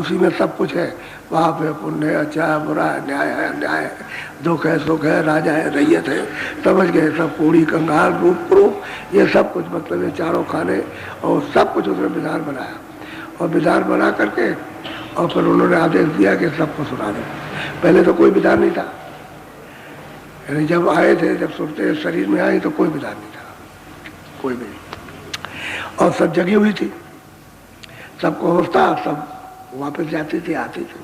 उसी में सब कुछ है। पाप है, पुण्य है, अच्छा है, बुरा है, न्याय है, अन्याय है, दुख है, सुख है, राजा है, रैयत है, समझ गए सब, कूड़ी कंगाल रूप क्रूप, ये सब कुछ मतलब ये चारों खाने और सब कुछ उसने विधान बनाया। और विधान बना करके और फिर उन्होंने आदेश दिया कि सबको सुना दो। पहले तो कोई विधान नहीं था, यानी जब आए थे, जब सुनते शरीर में आए तो कोई विधान नहीं था, कोई भी नहीं। और सब जगी हुई थी, सबको होश था, सब वापस जाती थी, आती थी।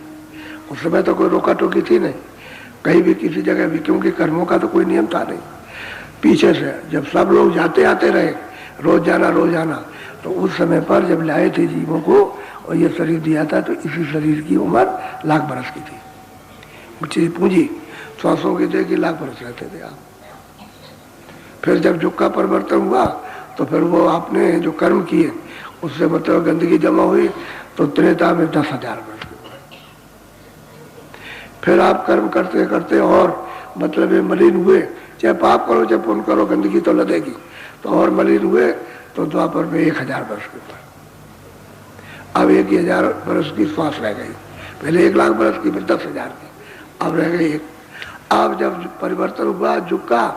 उस समय तो कोई रोका टोकी थी नहीं कहीं भी, किसी जगह भी, क्योंकि कर्मों का तो कोई नियम था नहीं। पीछे से जब सब लोग जाते आते रहे, रोज जाना, तो उस समय पर जब लाए थे जीवों को और ये शरीर दिया था, तो इसी शरीर की उम्र लाख बरस की थी। मुझे पूंजी श्वासों की दे कि लाख बरस रहते थे आप। फिर जब युग का परिवर्तन हुआ तो फिर वो आपने जो कर्म किए उससे मतलब गंदगी जमा हुई, तो त्रेता में 10,000 वर्ष के हुए। फिर आप कर्म करते करते और मतलब ये मलिन हुए, चाहे पाप करो चाहे पुण्य करो, गंदगी तो लगेगी, तो और मलिन हुए, तो द्वापर में 1,000 वर्ष के हुए। अब 1,000 वर्ष की श्वास रह गई, पहले 1,00,000 वर्ष की, फिर 10,000 की, अब रह गई एक। अब जब परिवर्तन हुआ युग का,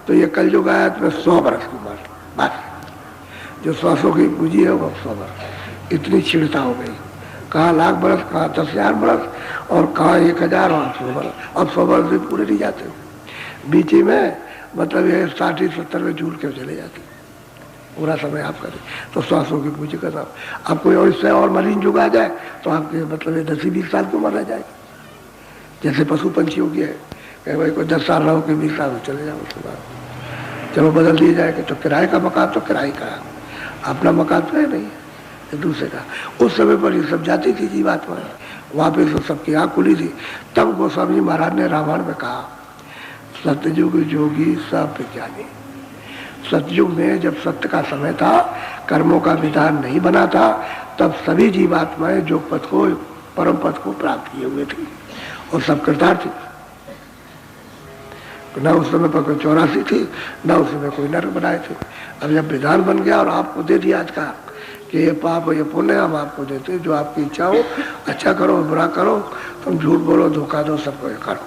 तो ये कल युग आया तो 100 वर्ष की उम्र, बस जो श्वासों की पूंजी है वो 100 वर्ष। इतनी छिड़ता हो गई, कहाँ 1,00,000 बरस, कहाँ 10,000 बरस, और कहाँ 1,000 और 100 बरस। अब 100 बरस भी पूरे नहीं जाते, बीच में मतलब ये 60-70 में झूल के चले जाते, पूरा समय आप करें तो श्वासों की पूंजी का नाम। अब कोई और इससे और मलिन युग आ जाए तो आपके मतलब ये 10-20 साल की उम्र रह जाएगी, जैसे पशु पंछियों की है कि भाई कोई 10 साल रहो कि 20 साल चले जाओ, उसके बाद चलो बदल दिए जाएगा। तो किराए का मकान तो किराए का, अपना मकान तो है नहीं, एक दूसरे का। उस समय पर ये सब जाती थी जीवात्मा, वहाँ पे तो सबकी आँख खुली थी। तब गोस्वामी महाराज ने रामायण में कहा, सतयुग जोगी सब विज्ञानी। सतयुग में जब सत्य का समय था, कर्मों का विधान नहीं बना था, तब सभी जीवात्माएं योग पथ को, परम पथ को प्राप्त किए हुए थे और सब कृतार्थ थी। न उस समय पर कोई 84 थी, न उस समय कोई नरक बनाए थे। अब जब विधान बन गया और आपको दे दिया आज का कि ये पाप ये पुण्य हम आपको देते, जो आपकी इच्छा हो, अच्छा करो बुरा करो, तुम झूठ बोलो धोखा दो, सबको ये करो,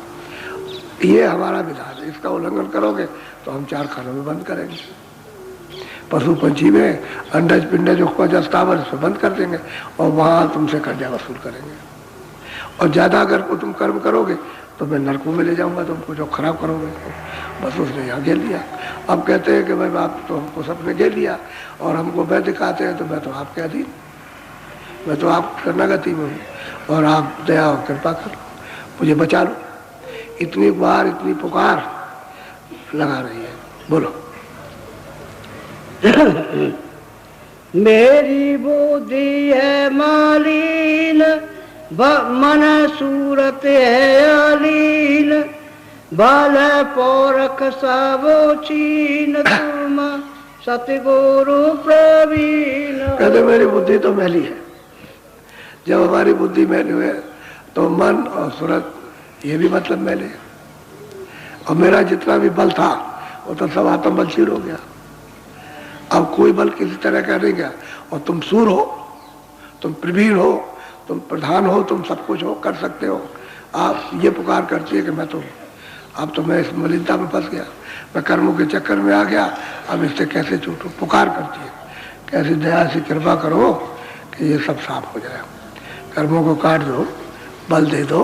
ये हमारा विधान है। इसका उल्लंघन करोगे तो हम 4 खानों में बंद करेंगे। पशु पंछी में अंडज पिंडज उपज अस्तावर से बंद कर देंगे और वहाँ तुमसे कर्जा वसूल करेंगे। और ज़्यादा अगर तुम कर्म करोगे तो मैं नरकों में ले जाऊंगा तुमको, जो खराब करोगे तो। बस उसने यहाँ घेर लिया। अब कहते हैं कि भाई आप तो हमको सबने घेर लिया और हमको मैं दिखाते हैं, तो मैं तो आपके अधीन, मैं तो आप शरणागति में हूँ और आप दया और कृपा करो, मुझे बचा लो। इतनी बार इतनी पुकार लगा रही है, बोलो। मेरी बुद्धि है मालिन, मन सूरत है अलीन, बाल पौरख सबो चीन, तुम सतगुरु प्रवीण। कहते मेरी बुद्धि तो मैली है। जब हमारी बुद्धि मैली हुए तो मन और सूरत ये भी मतलब मैले है। और मेरा जितना भी बल था वो तो सब आत्म बल क्षीण हो गया। अब कोई बल किसी तरह का नहीं गया। और तुम सूर हो, तुम प्रवीण हो, तुम प्रधान हो, तुम सब कुछ हो, कर सकते हो। आप ये पुकार करती है कि मैं तो, अब तो मैं इस मलिनता में फंस गया, मैं कर्मों के चक्कर में आ गया, अब इससे कैसे छूटूं। पुकार करती है, कैसे दया से कृपा करो कि ये सब साफ हो जाए, कर्मों को काट दो, बल दे दो,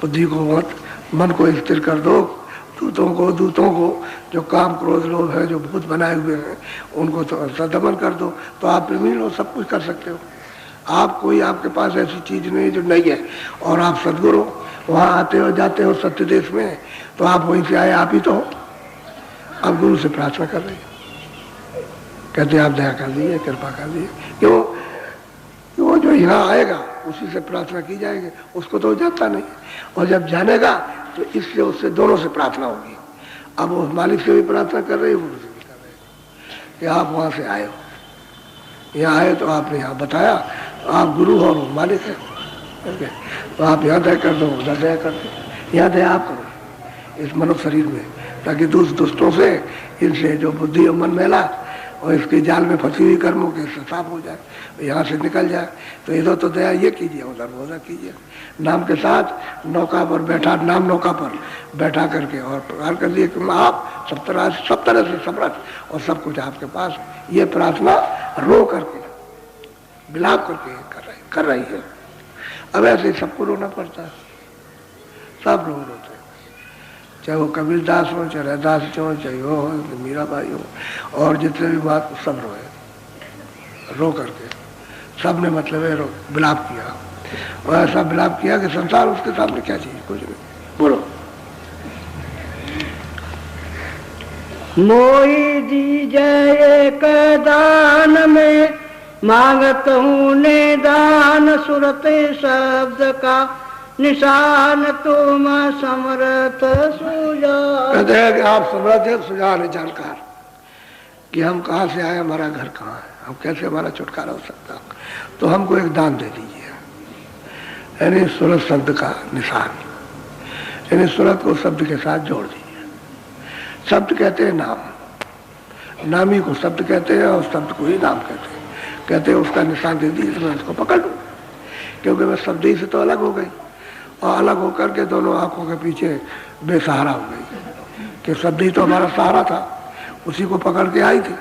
बुद्धि को मत, मन को स्थिर कर दो, दूतों को जो काम क्रोध लोभ है, जो भूत बनाए हुए हैं, उनको तो सदमन कर दो, तो आप प्रवीण हो, सब कुछ कर सकते हो। आप कोई, आपके पास ऐसी चीज नहीं जो नहीं है, और आप सदगुरु वहाँ आते हो जाते हो सत्य देश में, तो आप वहीं से आए, आप ही तो हो। अब गुरु से प्रार्थना कर रही है, कहते आप दया कर दीजिए, कृपा कर दीजिए। क्यों? वो जो यहाँ आएगा उसी से प्रार्थना की जाएगी, उसको तो जाता नहीं, और जब जानेगा तो इससे उससे दोनों से प्रार्थना होगी। अब वो मालिक से भी प्रार्थना कर रही है, गुरु से भी कर रही है कि आप वहाँ से आए हो, यहाँ आए तो आपने यहाँ बताया, तो आप गुरु हो और मालिक है, तो आप यहाँ दया कर दो, उधर दया कर दो, यहाँ दया आप करो इस मनुष्य शरीर में, ताकि दुष्टों से, इनसे जो बुद्धि और मन मैला और इसके जाल में फंसी हुई कर्मों के इससे साफ हो जाए, यहाँ से निकल जाए। तो इधर तो दया ये कीजिए, उधर कीजिए। नाम के साथ नौका पर बैठा, नाम नौका पर बैठा करके और प्रकार कर दिए कि आप सब तरह से समर्थ और सब कुछ आपके पास। ये प्रार्थना रो करके, विलाप करके कर रही है। अब ऐसे सबको रोना पड़ता है, सब लोग रोते हैं, चाहे वो कबीर दास हो, चाहे रैदास हो, चाहे वो हो, मीराबाई हो, और जितने भी बात सब रोए। रो करके सब ने मतलब है विलाप किया, और ऐसा विलाप किया कि संसार उसके सामने क्या चाहिए, कुछ नहीं। बोलो। मोही दीजय एक दान में मांगत हूँ निदान, सुरते शब्द का निशान तुम समर्थ सुजान। कहते हैं कि आप समर्थ है, सुजान है, जानकार कि हम कहाँ से आए, हमारा घर कहाँ है, हम कैसे हमारा छुटकारा हो सकता। तो हमको एक दान दे दीजिए, यानी सूरत शब्द का निशान, यानी सूरत को शब्द के साथ जोड़ दीजिए। शब्द कहते हैं नाम, नामी को शब्द कहते हैं और शब्द को ही नाम कहते हैं। कहते हैं उसका निशान दे दीजिए, मैं उसको पकड़ लूँ, क्योंकि मैं शब्द ही से तो अलग हो गई, और अलग होकर के दोनों आंखों के पीछे बेसहारा हो गई कि शब्द ही तो हमारा सहारा था, उसी को पकड़ के आई थी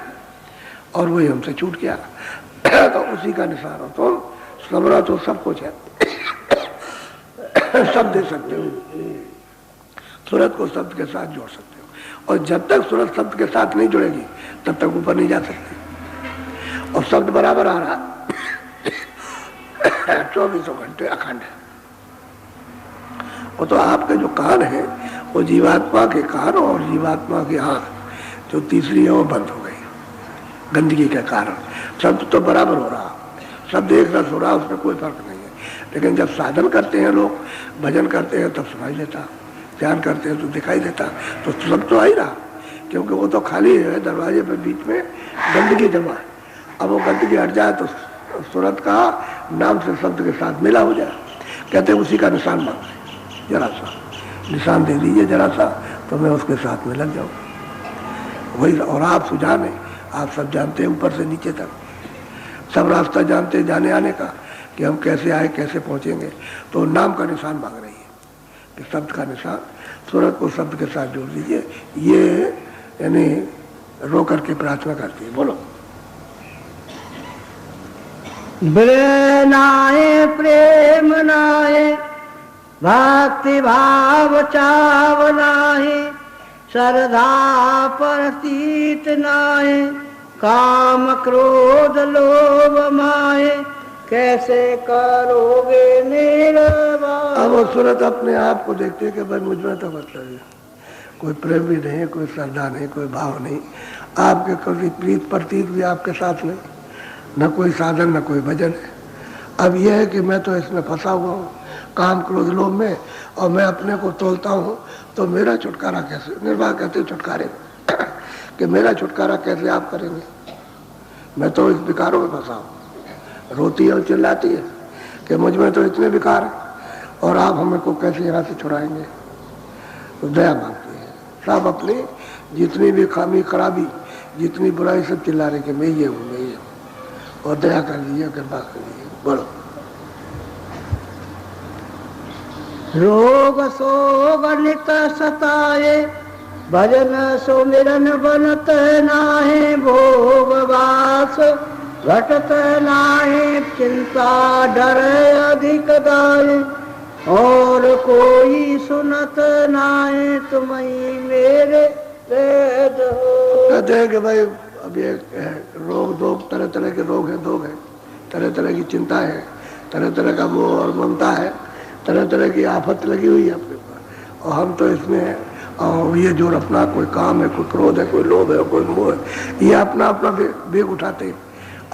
और वही हमसे छूट गया। तो उसी का निशान हो, तो समर्थ हो, सब कुछ है, सब दे सकते हो, सूरत को शब्द के साथ जोड़ सकते हो। और जब तक सूरत शब्द के साथ नहीं जुड़ेगी तब तक ऊपर नहीं जा सकती। और शब्द बराबर आ रहा 24 घंटे अखंड है। वो तो आपके जो कान है वो जीवात्मा के कान और जीवात्मा की आंख जो तीसरी है वो बंद हो गई गंदगी के कारण। शब्द तो बराबर हो रहा, शब्द एक रस हो रहा, उसमें कोई फर्क नहीं है। लेकिन जब साधन करते हैं लोग, भजन करते हैं, तब सुनाई देता, ध्यान करते हैं तो दिखाई देता, तो सब तो आ ही रहा, क्योंकि वो तो खाली है, दरवाजे पे बीच में गंदगी जमा है। अब वो गंदगी हट जाए तो सूरत का नाम से शब्द के साथ मिला हो जाए। कहते हैं उसी का निशान मांगते, जरा सा निशान दे दीजिए जरा सा, तो मैं उसके साथ में लग जाऊँ। वही, और आप सुजान है, आप सब जानते हैं ऊपर से नीचे तक सब रास्ता जानते हैं जाने आने का, कि हम कैसे आए, कैसे पहुँचेंगे। तो नाम का निशान मांग रही है कि शब्द का निशान, सूरत को शब्द के साथ जोड़ दीजिए। ये यानी रो करके प्रार्थना करती है। बोलो। नाये प्रेम नाये भक्ति भाव चाव नाहे, श्रद्धा प्रतीत नाहे, काम क्रोध लोभ माहे, कैसे करोगे निर्वाह। अब वो सूरत अपने आप को देखते हैं कि भाई मुझ में तो मतलब है कोई प्रेम भी नहीं, कोई श्रद्धा नहीं, कोई भाव नहीं, आपके कभी प्रीत प्रतीत भी आपके साथ नहीं, न कोई साधन न कोई भजन है। अब यह है कि मैं तो इसमें फंसा हुआ हूँ काम क्रोध लोभ में, और मैं अपने को तोलता हूँ, तो मेरा छुटकारा कैसे, निर्वाह कहते छुटकारे कि मेरा छुटकारा कैसे आप करेंगे। मैं तो इस विकारों में फंसा हूँ। रोती है और चिल्लाती है कि मुझ में तो इतने विकार हैं और आप हमें को कैसे यहाँ से छुड़ाएंगे। तो दया मांगती है, सब अपनी जितनी भी खामी खराबी, जितनी बुराई, सब चिल्ला रहे कि मैं ये हूँ, मैं ये हूँ, और दया कर दीजिए, कृपा कर दीजिए। बोलो। रोग सोग नित सताए, भजन सुमिरन बनत नाहे, भोग वास घटत नाहे, चिंता डर अधिक दाए, और कोई सुनत नाहे, तुम्हीं मेरे वेद हो। कहते हैं कि भाई अब ये रोग, दो तरह तरह के रोग हैं, दो हैं, तरह तरह की चिंता है, तरह तरह का मोह और ममता है, तरह तरह की आफत लगी हुई है अपने पास, और हम तो इसमें, और ये जो अपना कोई काम है, कोई क्रोध है, कोई लोभ है, कोई मोह है, ये अपना अपना बेग उठाते हैं,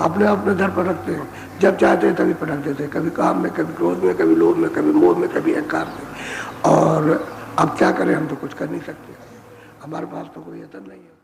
अपने अपने दर पर रखते हैं, जब चाहते हैं तभी पटक देते हैं, कभी काम में, कभी क्रोध में, कभी लोभ में, कभी मोह में, कभी अहंकार में। और अब क्या करें, हम तो कुछ कर नहीं सकते, हमारे पास तो कोई यतन नहीं है।